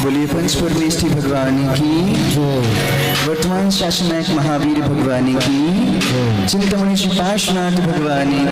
बोलिए पंच परमेष्ठी भगवानी की, वर्तमान शासनायक महावीर भगवानी की, चिंतामणि श्री पार्श्वनाथ भगवानी।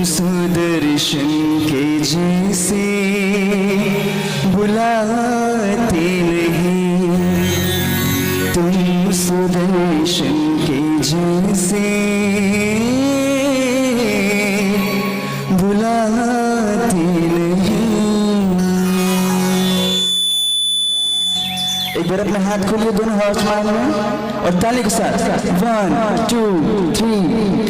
सुदर्शन के जैसे बुलाते नहीं, तुम सुदर्शन के जैसे बुलाते नहीं। एक बार अपने हाथ खोलिए दोनों हाथ में और ताली के साथ 1 2 3।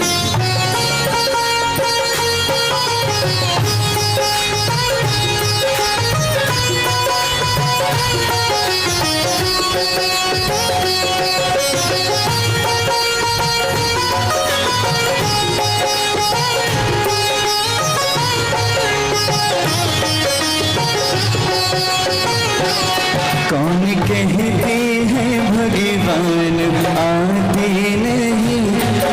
कौन कहते हैं भगवान आते नहीं,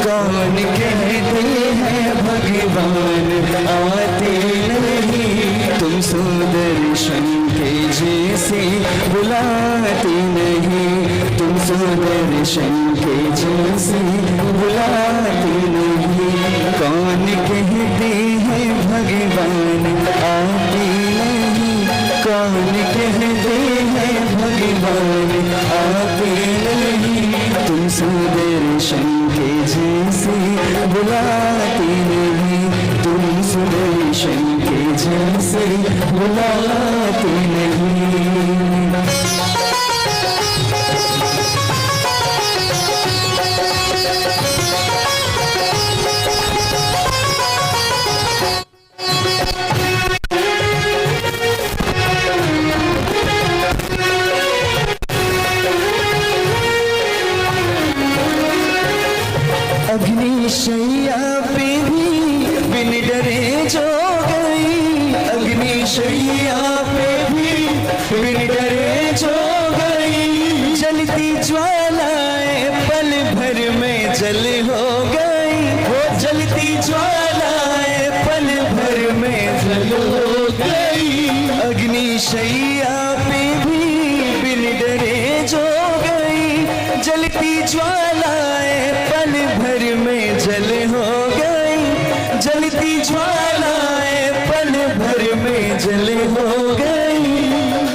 कौन कहते हैं भगवान आते नहीं, तुम सुदर्शन के जैसे बुलाते नहीं, तुम सुदर्शन के जैसे बुलाते नहीं। कौन कहते हैं भगवान आते नहीं, कौन कहते हैं भगवान आते नहीं, तुम सुदर्शन के जैसे बुलाते नहीं, तुम सुदर्शन के जैसे बुलाते नहीं। अग्निशैया पे भी बिन डरे जो गई, अग्निशैया पे भी बिन डरे जो गई, जलती ज्वालाएं पल भर में जल हो गई, वो जलती ज्वालाएं पल भर में जल हो गई। अग्निशैया पे भी बिन डरे जो गई, जलती ज्वालाएं पल भर में जल हो गई, जलती ज्वालाएं पल भर में जल हो गई।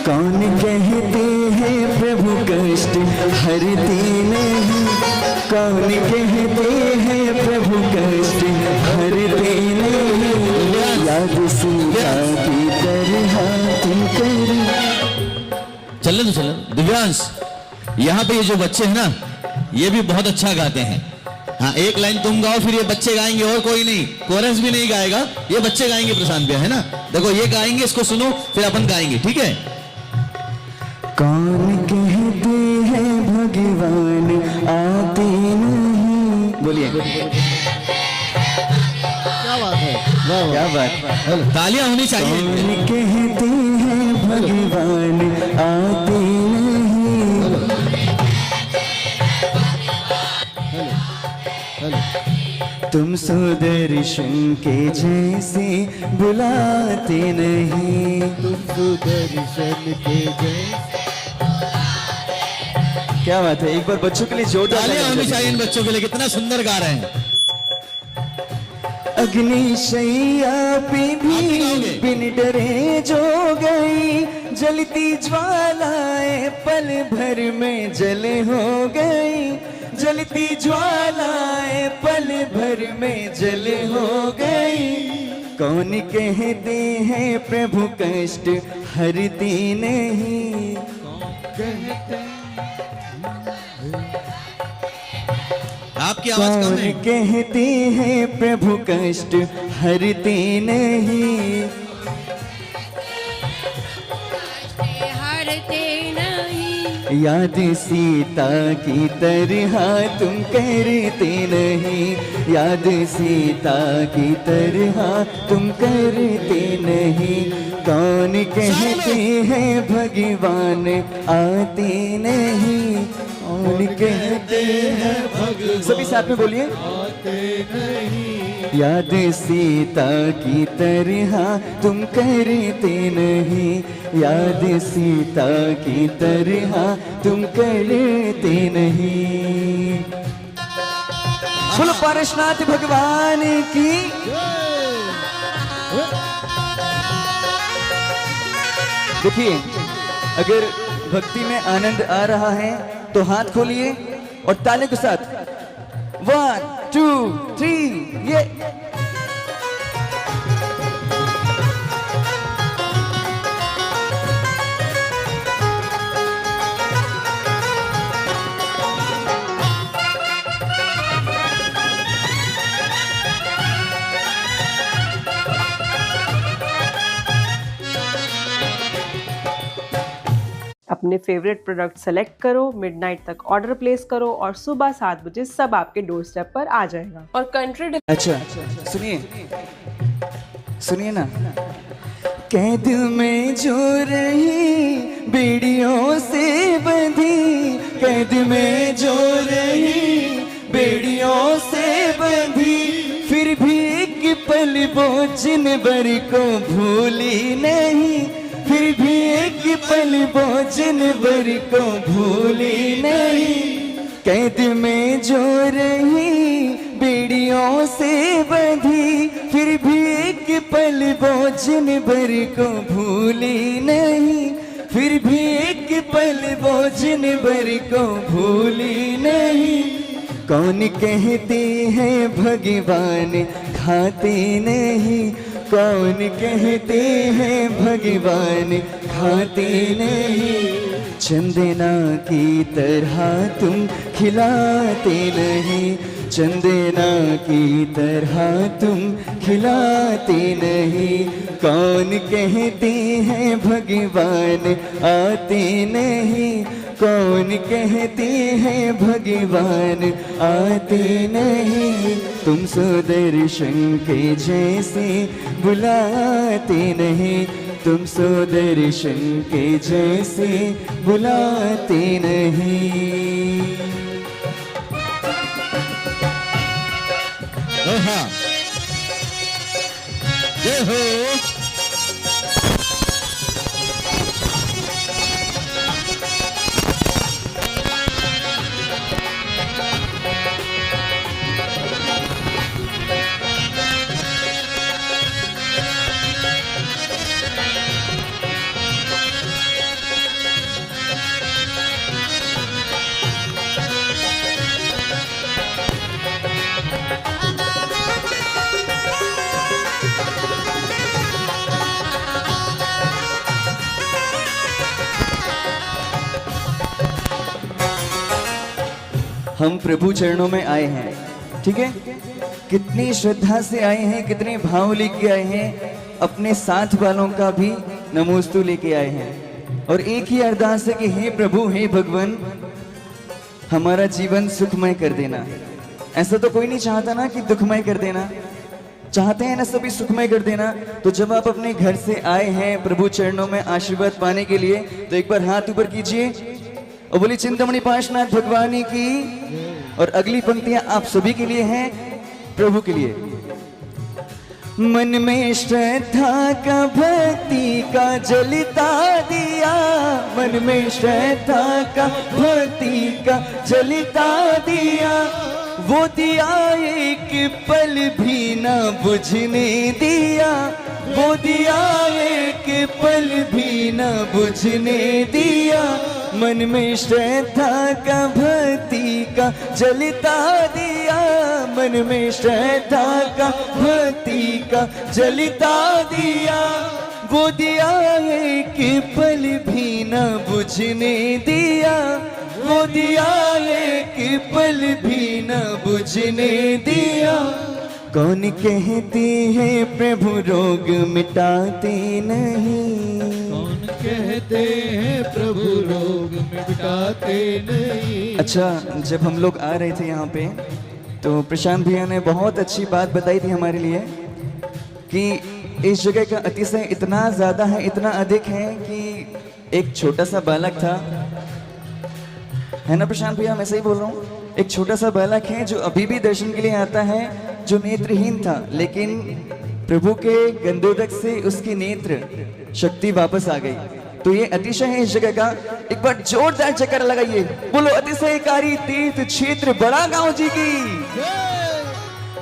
कौन कहते हैं प्रभु कष्ट हरते नहीं, कौन कहते हैं प्रभु कष्ट हरते नहीं, याद सीता की तरह तुम कर। चलो तो चलो दिव्यांश, यहाँ पे ये जो बच्चे हैं ना, ये भी बहुत अच्छा गाते हैं। हाँ, एक लाइन तुम गाओ, फिर ये बच्चे गाएंगे, और कोई नहीं, कोरस भी नहीं गाएगा, ये बच्चे गाएंगे प्रशांत भैया, है ना। देखो ये गाएंगे, इसको सुनो, फिर अपन गाएंगे, ठीक है। कौन कहते हैं भगवान आते नहीं, बोलिए क्या बात है, क्या बात, तालियां होनी चाहिए। कौन कहते हैं भगवान आते नहीं, तुम सुदर्शन के जैसे बुलाते नहीं, तुम सुदर्शन के जैसे। क्या बात है, एक बार बच्चों के लिए जोरदार तालियां होनी तालियां। चाहिए इन बच्चों के लिए, कितना सुंदर गा रहे हैं। अग्निशैया पे आप गाओगे? भी बिन डरे जो गई, जलती ज्वालाएं पल भर में जल हो गई, जलती ज्वालाएं पल भर में जल हो गई। कौन कहते हैं प्रभु कष्ट हरते नहीं, आपकी आवाज कम कौन है। कहते हैं प्रभु कष्ट हरते नहीं, हरते नहीं। याद सीता की तरह तुम करते नहीं, याद सीता की तरह तुम करते नहीं। कौन कहते हैं भगवान आते नहीं, कौन कहते हैं भगवान, सभी साथ में बोलिए, आते नहीं। याद सीता की तरह तुम करते नहीं, याद सीता की तरह तुम करते नहीं। बोलो पारसनाथ भगवान की। देखिए, अगर भक्ति में आनंद आ रहा है तो हाथ खोलिए और ताली के साथ 1 2 3 ये। अपने फेवरेट प्रोडक्ट सेलेक्ट करो, मिडनाइट तक ऑर्डर प्लेस करो और सुबह 7 बजे सब आपके डोर स्टेप पर आ जाएगा। और कंट्री अच्छा सुनिए, सुनिए ना। कैद में जो रही बेड़ियों से बंधी, कैद में जो रही बेड़ियों से बंधी, फिर भी एक पल वो जिनवर को भूली नहीं, फिर भी एक पल वो जिनवर को भूली नहीं। कैद में जो रही बेड़ियों से बंधी, फिर भी एक पल वो जिनवर को भूली नहीं, फिर भी एक पल वो जिनवर को भूली नहीं। कौन कहते हैं भगवान खाते नहीं, कौन कहते हैं भगवान खाते नहीं। चंदना की तरह तुम खिलाते नहीं, चंदना की तरह तुम खिलाते नहीं। कौन कहते हैं भगवान आते नहीं, कौन कहते हैं भगवान आते नहीं। तुम सुदर्शन के जैसे बुलाते नहीं, तुम सुदर्शन के जैसे बुलाते नहीं। हाँ, जय हो। हम प्रभु चरणों में आए हैं, ठीक है। कितनी श्रद्धा से आए हैं, कितने भाव लेके आए हैं, अपने साथ वालों का भी नमोस्तु लेके आए हैं। और एक ही अरदास है कि हे प्रभु, हे भगवान, हमारा जीवन सुखमय कर देना। ऐसा तो कोई नहीं चाहता ना कि दुखमय कर देना, चाहते हैं ना सभी सुखमय कर देना। तो जब आप अपने घर से आए हैं प्रभु चरणों में आशीर्वाद पाने के लिए, तो एक बार हाथ ऊपर कीजिए और बोली चिंतामणि पार्श्वनाथ भगवान की। और अगली पंक्तियां आप सभी के लिए हैं, प्रभु के लिए। मन में श्रद्धा का भक्ति का जलता दिया, मन में श्रद्धा का भक्ति का जलता दिया, वो दिया एक पल भी न बुझने दिया, वो दिया एक पल भी न बुझने दिया। मन में श्रद्धा का भक्ति का जलता दिया, मन में श्रद्धा का भक्ति का जलता दिया, वो दिया एक पल भी न बुझने दिया, वो दिया एक पल भी न बुझने दिया। कौन कहते हैं प्रभु रोग मिटाते नहीं, कौन कहते हैं प्रभु रोग मिटाते नहीं। अच्छा, जब हम लोग आ रहे थे यहाँ पे तो प्रशांत भैया ने बहुत अच्छी बात बताई थी हमारे लिए कि इस जगह का अतिशय इतना ज़्यादा है, इतना अधिक है कि एक छोटा सा बालक था, है ना प्रशांत भैया, मैं सही बोल रहा हूँ? एक छोटा सा बालक है जो अभी भी दर्शन के लिए आता है, जो नेत्रहीन था, लेकिन प्रभु के गंधोदक से उसकी नेत्र शक्ति वापस आ गई। तो ये अतिशय है इस जगह का। एक बार जोरदार चक्कर लगाइए, बोलो अतिशयकारी तीर्थ क्षेत्र बड़ा गांव जी की।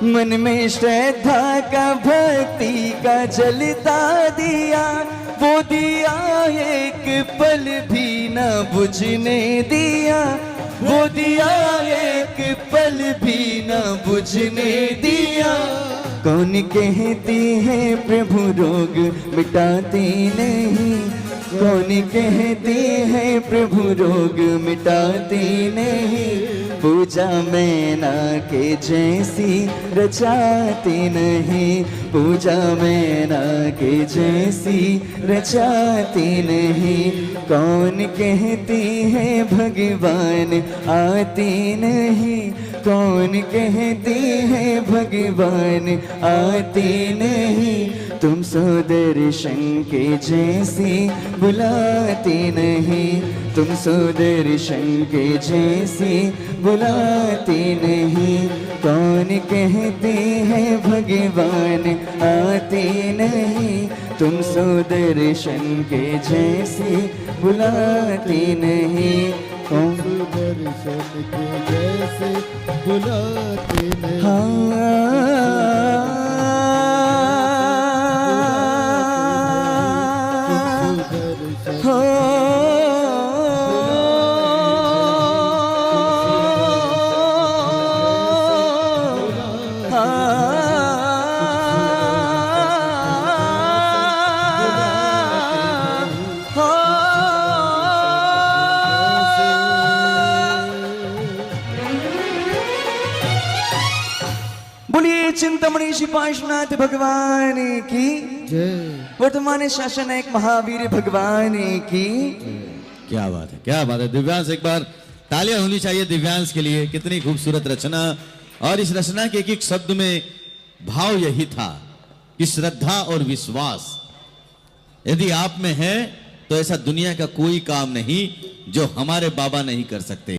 मन में श्रद्धा का भक्ति का जलता दिया, वो दिया एक पल भी न बुझने दिया, वो दिया एक पल भी न बुझने दिया। कौन कहते हैं प्रभु रोग मिटाते नहीं, कौन कहते हैं प्रभु रोग मिटाते नहीं, पूजा मैना के जैसी रचाते नहीं, पूजा मैना के जैसी रचाते नहीं। कौन कहते हैं भगवान आते नहीं, कौन कहते हैं भगवान आते नहीं, तुम सुदर्शन के जैसे बुलाते नहीं, तुम सुदर्शन के जैसे बुलाते नहीं। कौन कहते हैं भगवान आते नहीं, तुम सुदर्शन के जैसे बुलाते नहीं। कौन दर्शन के जैसे बुलाते नहीं। बोलिए चिंतामणि श्री पार्श्वनाथ भगवान की जय। वर्तमान शासन एक महावीर भगवान की। क्या बात है, क्या बात है। दिव्यांश, एक बार तालियां होनी चाहिए दिव्यांश के लिए। कितनी खूबसूरत रचना, और इस रचना के एक एक शब्द में भाव यही था कि श्रद्धा और विश्वास यदि आप में है तो ऐसा दुनिया का कोई काम नहीं जो हमारे बाबा नहीं कर सकते।